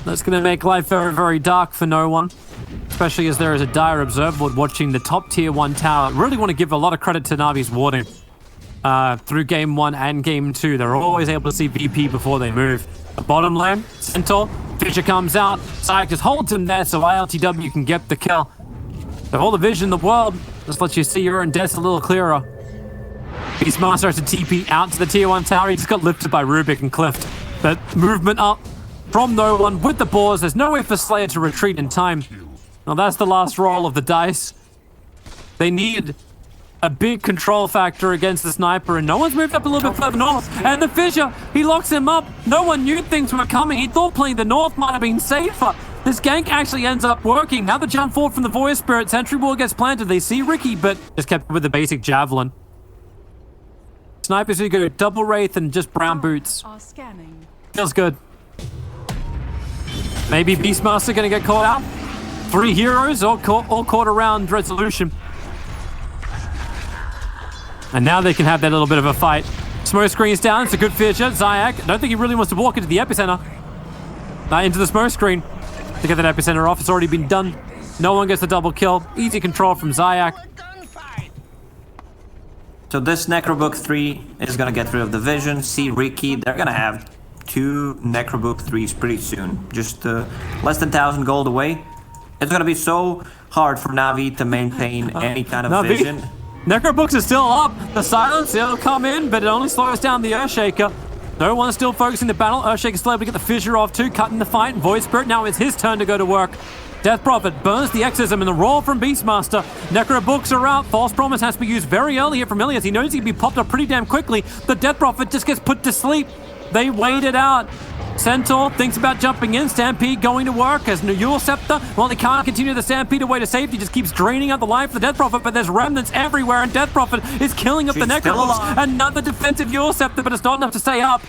That's going to make life very, very dark for no one. Especially as there is a dire observer board watching the top tier 1 tower. I really want to give a lot of credit to Navi's warding. Through game 1 and game 2, they're always able to see VP before they move. The bottom lane, Centaur, Fisher comes out. Syke just holds him there so ILTW can get the kill. They have all the vision in the world. Just lets you see your own death a little clearer. Beastmaster has to TP out to the tier 1 tower. He just got lifted by Rubik and Clift. But movement up from no one with the boars. There's no way for Slayer to retreat in time. Now that's the last roll of the dice. They need a big control factor against the sniper, and no one's moved up a little bit further north. And the Fissure, he locks him up. No one knew things were coming. He thought playing the north might have been safer. This gank actually ends up working. Now the jump forward from the Void Spirit. Sentry Wall gets planted. They see Ricky, but just kept with the basic Javelin. Snipers who go double Wraith and just brown boots. Feels good. Maybe Beastmaster gonna get caught out. 3 heroes all caught around Resolution. And now they can have that little bit of a fight. Smoke screen's down. It's a good Fissure. Zayak, I don't think he really wants to walk into the epicenter. Into the smoke screen to get that epicenter off. It's already been done. No one gets the double kill. Easy control from Zayak. So this Necrobook 3 is gonna get rid of the vision. See Ricky, they're gonna have 2 Necrobook 3s pretty soon. Just less than 1,000 gold away. It's gonna be so hard for Navi to maintain any kind of vision. Necrobooks is still up. The silence, it'll come in, but it only slows down the Earthshaker. No one's still focusing the battle. Earthshaker's still able to get the Fissure off too, cutting the fight. Void Spirit, now it's his turn to go to work. Death Prophet burns the Exorcism and the roar from Beastmaster. Necrobooks are out. False Promise has to be used very early here from Ilias. He knows he can be popped up pretty damn quickly. The Death Prophet just gets put to sleep. They wait it out. Centaur thinks about jumping in. Stampede going to work as Nuyul Scepter. Well, they can't continue the Stampede away to safety. Just keeps draining out the life of the Death Prophet, but there's remnants everywhere, and Death Prophet is killing up the Necrobooks. Another defensive Nuyul Scepter, but it's not enough to stay up.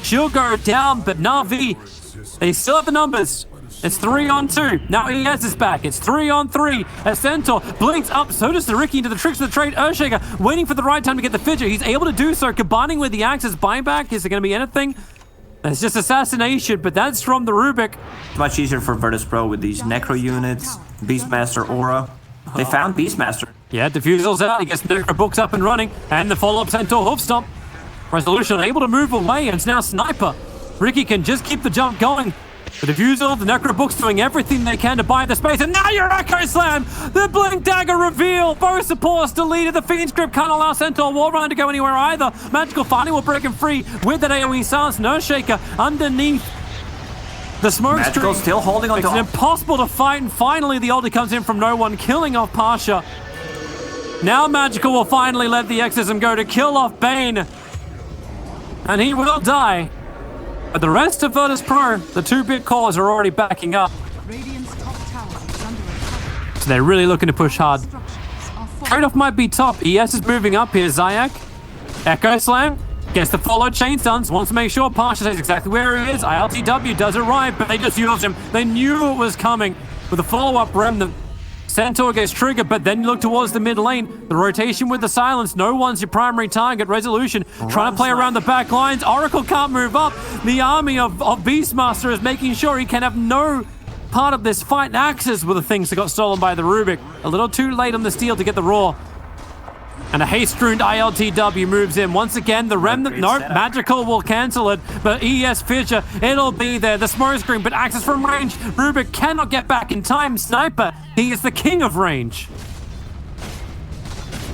She'll go down, but Navi, they still have the numbers. It's 3 on 2. Now ES is back. It's 3 on 3. As Centaur blinks up, so does the Ricky into the tricks of the trade. Earthshaker waiting for the right time to get the Fissure. He's able to do so, combining with the Axe's buyback. Is there going to be anything? It's just assassination, but that's from the Rubik. It's much easier for Virtus Pro with these Necro units, Beastmaster Aura. They found Beastmaster. Yeah, Diffusal's out. He gets the Necrobooks up and running, and the follow-up Centaur Hoofstomp. Resolution able to move away, and it's now Sniper. Ricky can just keep the jump going. The Diffusal, the Necrobooks doing everything they can to buy the space, and now your Echo Slam! The Blink Dagger reveal! Both supports deleted. The Fiend Script can't allow Centaur Warrunner to go anywhere either. Magical finally will break him free with that AoE silence. Earthshaker underneath the smoke Magical stream. Still holding on to. It's impossible to fight, and finally the ulti comes in from no one, killing off Pasha. Now Magical will finally let the Exorcism go to kill off Bane. And he will die. But the rest of Virtus Pro, the 2-bit cores are already backing up. So they're really looking to push hard. Trade-off might be top. ES is moving up here. Zayak, Echo Slam, gets the follow chain stuns, wants to make sure Pasha stays exactly where he is. ILTW does arrive, but they just used him. They knew it was coming with a follow-up remnant. Centaur gets triggered, but then you look towards the mid lane. The rotation with the silence. No one's your primary target. Resolution trying to play around the back lines. Oracle can't move up. The army of Beastmaster is making sure he can have no part of this fight. Axes were the things that got stolen by the Rubik. A little too late on the steal to get the roar. And a haste-runed ILTW moves in. Once again, the remnant, nope, Magical will cancel it. But ES Fissure, it'll be there. The smoke screen, but access from range. Rubik cannot get back in time. Sniper, he is the king of range.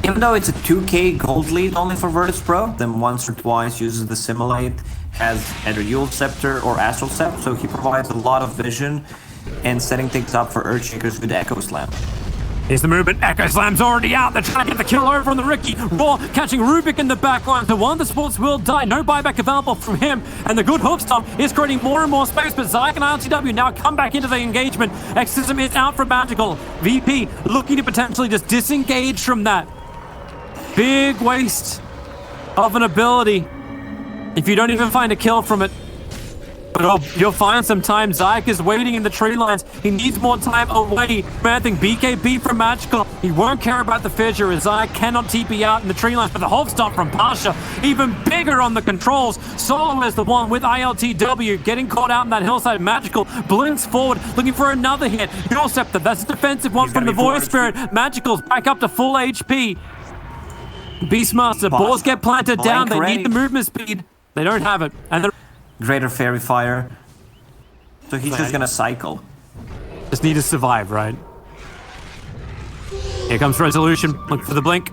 Even though it's a 2k gold lead only for Virtus Pro, then once or twice uses the Simulate, has either Yule Scepter or Astral Scepter, so he provides a lot of vision and setting things up for Earthshakers with Echo Slam. Here's the movement. Echo Slam's already out. They're trying to get the kill over on the Ricky. Raw catching Rubik in the backline. The one the sports will die. No buyback available from him. And the good Hoofstomp is creating more and more space. But Zayak and ILTW now come back into the engagement. Exorcism is out for Magical. VP looking to potentially just disengage from that. Big waste of an ability if you don't even find a kill from it. But you'll find sometimes Zyke is waiting in the tree lines. He needs more time away. Man, I think BKB from Magical. He won't care about the fissure as Zyke cannot TP out in the tree lines. But the hold stop from Pasha, even bigger on the controls. Solo is the one with ILTW getting caught out in that hillside. Magical blinks forward, looking for another hit. Your Scepter, that's a defensive one from the Void Spirit. Magical's back up to full HP. Beastmaster, balls get planted down. They need the movement speed. They don't have it. And they're Greater Fairy Fire. So he's just gonna cycle. just need to survive, right? Here comes Resolution. Look for the blink.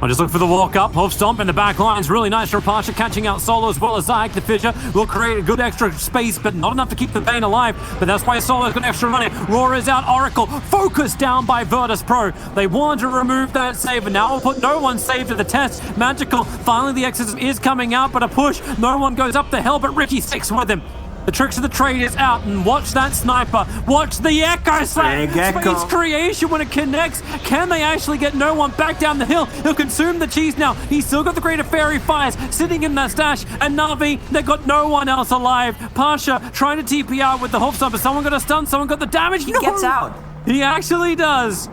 I'll just look for the walk up. Hoof stomp in the back lines. Really nice for Pasha, catching out Solo as well as Zyke. The fissure will create a good extra space, but not enough to keep the Bane alive. But that's why Solo's got extra money. Roar is out. Oracle focused down by Virtus Pro. They wanted to remove that save, and now we'll put no one save to the test. Magical. Finally, the exorcism is coming out, but a push. No one goes up the hill, but Ricky sticks with him. The tricks of the trade is out, and watch that sniper. Watch the Echo Slam. Space creation when it connects. Can they actually get no one back down the hill? He'll consume the cheese now. He's still got the Greater Fairy Fires sitting in that stash. And Navi, they've got no one else alive. Pasha trying to TP out with the hoof stomp, but someone got a stun, someone got the damage. He gets out. He actually does.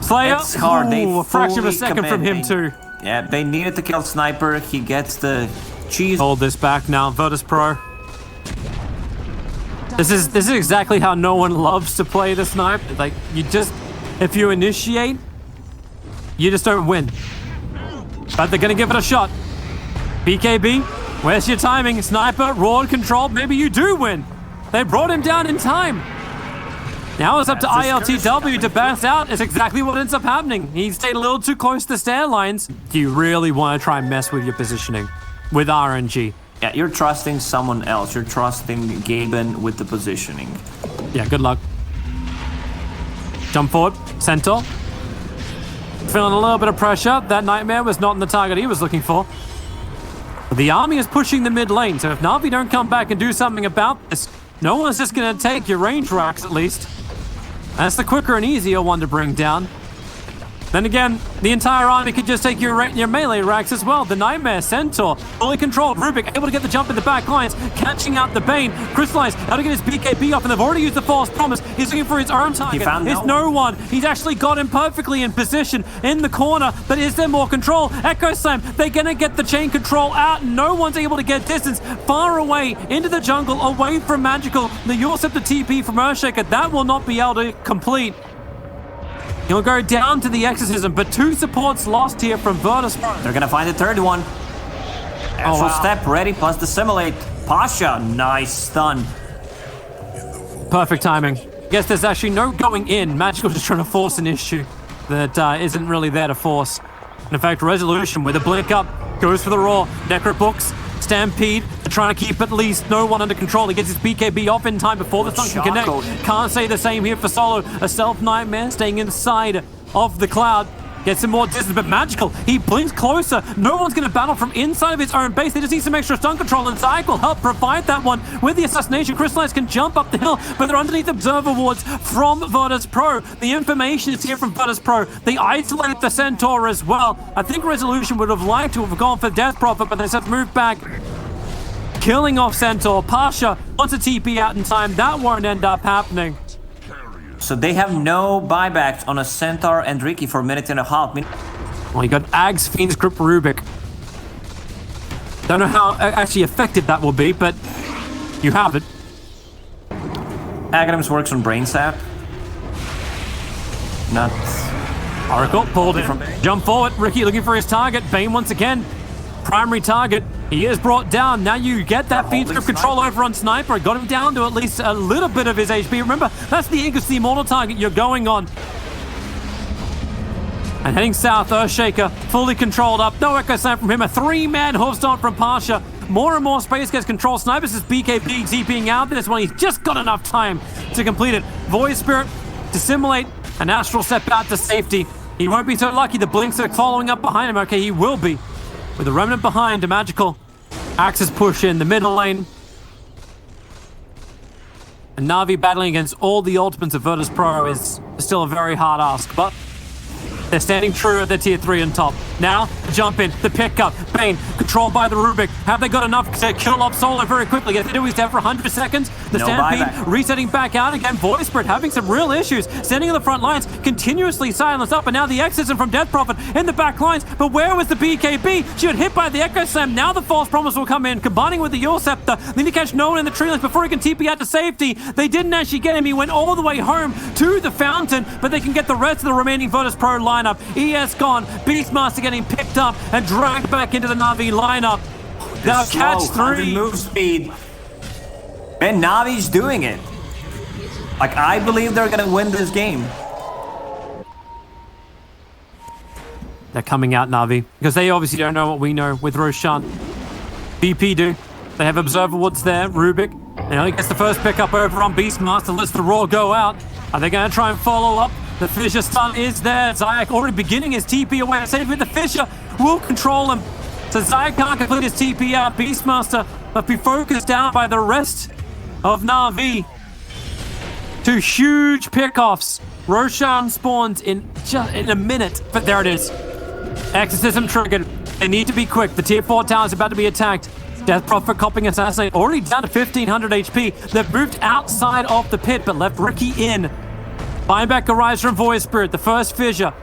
Slayer, It's hard. a fraction of a second from him too. Yeah, they needed to kill Sniper. He gets the cheese. Hold this back now, Virtus Pro. This is exactly how no one loves to play the snipe. Like, if you initiate, you just don't win. But they're gonna give it a shot. BKB, where's your timing? Sniper, Roar control, maybe you do win. They brought him down in time. Now it's up to ILTW to burst out. It's exactly what ends up happening. He stayed a little too close to the stair lines. Do you really want to try and mess with your positioning with RNG? Yeah, you're trusting someone else. You're trusting Gaben with the positioning. Yeah, good luck. Jump forward, Centaur. Feeling a little bit of pressure. That Nightmare was not in the target he was looking for. The army is pushing the mid lane, so if Navi don't come back and do something about this, no one's just going to take your range racks at least. That's the quicker and easier one to bring down. Then again, the entire army could just take your melee racks as well. The Nightmare, Centaur, fully controlled. Rubik able to get the jump in the back lines, catching out the Bane. Crystallize, how to get his BKB off, and they've already used the False Promise. He's looking for his own target. It's no one. He's actually got him perfectly in position in the corner, but is there more control? Echo Slam, they're gonna get the chain control out. No one's able to get distance far away into the jungle, away from Magical. The Yorsep the TP from Earthshaker, that will not be able to complete. He'll go down to the Exorcism, but two supports lost here from Virtus. They're gonna find the third one. Actual step ready, plus dissimulate. Pasha, nice stun. Perfect timing. Guess there's actually no going in. Magical just trying to force an issue that isn't really there to force. And in fact, Resolution with a blink up, goes for the Roar. Necro books, Stampede, trying to keep at least no one under control. He gets his BKB off in time before the stun can connect. Can't say the same here for Solo. A Self Nightmare staying inside of the cloud. Gets him more distance, but Magical, he blinks closer. No one's going to battle from inside of his own base. They just need some extra stun control, and Zyke will help provide that one. With the assassination, Crystallize can jump up the hill, but they're underneath observer wards from Virtus Pro. The information is here from Virtus Pro. They isolated the Centaur as well. I think Resolution would have liked to have gone for Death Prophet, but they said move back. Killing off Centaur. Pasha wants a TP out in time. That won't end up happening. So they have no buybacks on a Centaur and Ricky for a minute and a half. Well, you got Ags, Fiends, Grip, Rubik. Don't know how actually effective that will be, but you have it. Aghanim's works on Brain Sap. Nuts. Oracle pulled it from jump forward. Ricky looking for his target. Bane once again. Primary target. He is brought down. Now you get that Fiend's Grip control over on Sniper. Got him down to at least a little bit of his HP. Remember, that's the Ingus, the immortal target you're going on. And heading south, Earthshaker fully controlled up. No Echo Slam from him. A three-man hoof stomp from Pasha. More and more space gets controlled. Sniper's is BKB TPing out. This one, he's just got enough time to complete it. Void Spirit, Dissimulate, an Astral Step out to safety. He won't be so lucky. The Blinks are following up behind him. Okay, he will be. With the Remnant behind, a Magical. Axis push in the middle lane. And Navi battling against all the ultimates of Virtus Pro is still a very hard ask, but they're standing true at their tier 3 and top. Now, the jump in, the pickup, Bane, controlled by the Rubik. Have they got enough to kill off Solo very quickly? Yes, they do. He's dead for 100 seconds. The No Stampede buyback. resetting back out again. Voicespirit having some real issues. Standing on the front lines, continuously silenced up, and now the Exorcism from Death Prophet in the back lines. But where was the BKB? She got hit by the Echo Slam. Now the False Promise will come in, combining with the Yule Scepter. They need to catch no one in the tree lines before he can TP out to safety. They didn't actually get him. He went all the way home to the fountain, but they can get the rest of the remaining Virtus Pro lineup. ES gone. Beastmaster getting picked up and dragged back into the Navi lineup. Now catch Slow, 100 three. move speed. And Navi's doing it. Like, I believe they're gonna win this game. They're coming out, Navi, because they obviously don't know what we know with Roshan. BP do. They have Observer Woods there, Rubik. And he gets the first pickup over on Beastmaster, lets the Roar go out. Are they going to try and follow up? The Fissure stun is there. Zayak already beginning his TP away. Save with the Fissure will control him. So Zayak can't complete his TP out. Beastmaster must be focused down by the rest of Navi. Two huge pickoffs. Roshan spawns in just in a minute, but there it is. Exorcism triggered. They need to be quick. The tier 4 tower is about to be attacked. Death Prophet copying Assassinate already down to 1500 HP. They've moved outside of the pit, but left Ricky in. Buyback arrives from Void Spirit. The first fissure.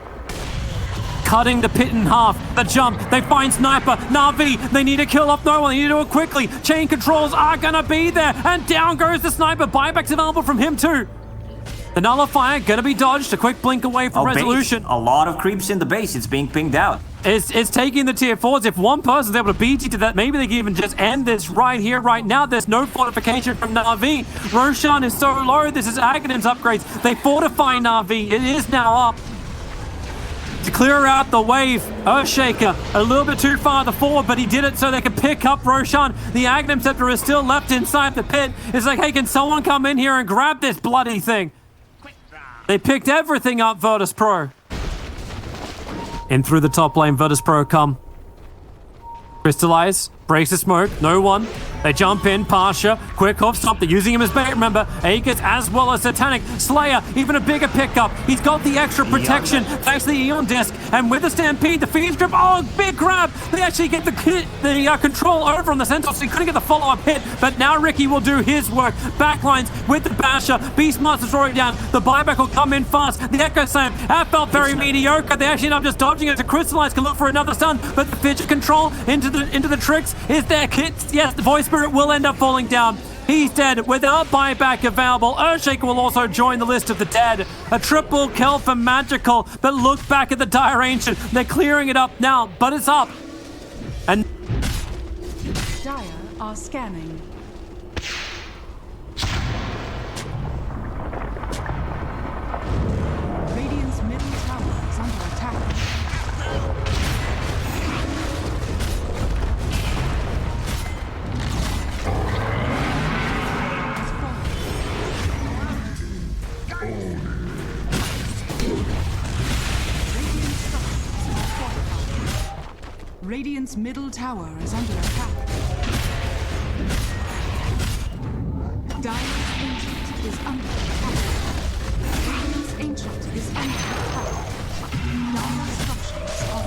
Cutting the pit in half. The jump. They find Sniper. Navi. They need to kill off no one. They need to do it quickly. Chain controls are gonna be there. And down goes the Sniper. Buyback's available from him too. The Nullifier gonna be dodged. A quick blink away from Resolution. Base. A lot of creeps in the base. It's being pinged out. It's taking the tier 4s. If one person's able to beat you to that, maybe they can even just end this right here, right now. There's no fortification from Navi. Roshan is so low. This is Aghanim's upgrades. They fortify Navi. It is now up. To clear out the wave, Earthshaker a little bit too far to forward, but he did it so they could pick up Roshan. The Aghanim Scepter is still left inside the pit. It's like, hey, can someone come in here and grab this bloody thing? They picked everything up, Virtus Pro. In through the top lane, Virtus Pro come. Crystallize, breaks the smoke, no one. They jump in, Pasha, quick off stop. They're using him as bait, remember. Aegis as well as Satanic. Slayer, even a bigger pickup. He's got the extra protection thanks to the Eon Disc. And with the Stampede, the Feed Strip, oh, big grab. They actually get the control over on the Centaur, so he couldn't get the follow-up hit. But now Ricky will do his work. Backlines with the Basher. Beastmaster's already down. The buyback will come in fast. The Echo Slam, that felt very mediocre. They actually end up just dodging it to Crystallize, can look for another stun. But the Fidget Control into the tricks is there. Yes, the Voice Spirit will end up falling down. He's dead without buyback available. Earthshaker will also join the list of the dead. A triple kill for Magical, but look back at the Dire Ancient. They're clearing it up now, but it's up. And Dire are scanning. Radiant's middle tower is under attack. Radiant's middle tower is under attack. Dire's Ancient is under attack. Radiant's Ancient is under attack. Dire structures are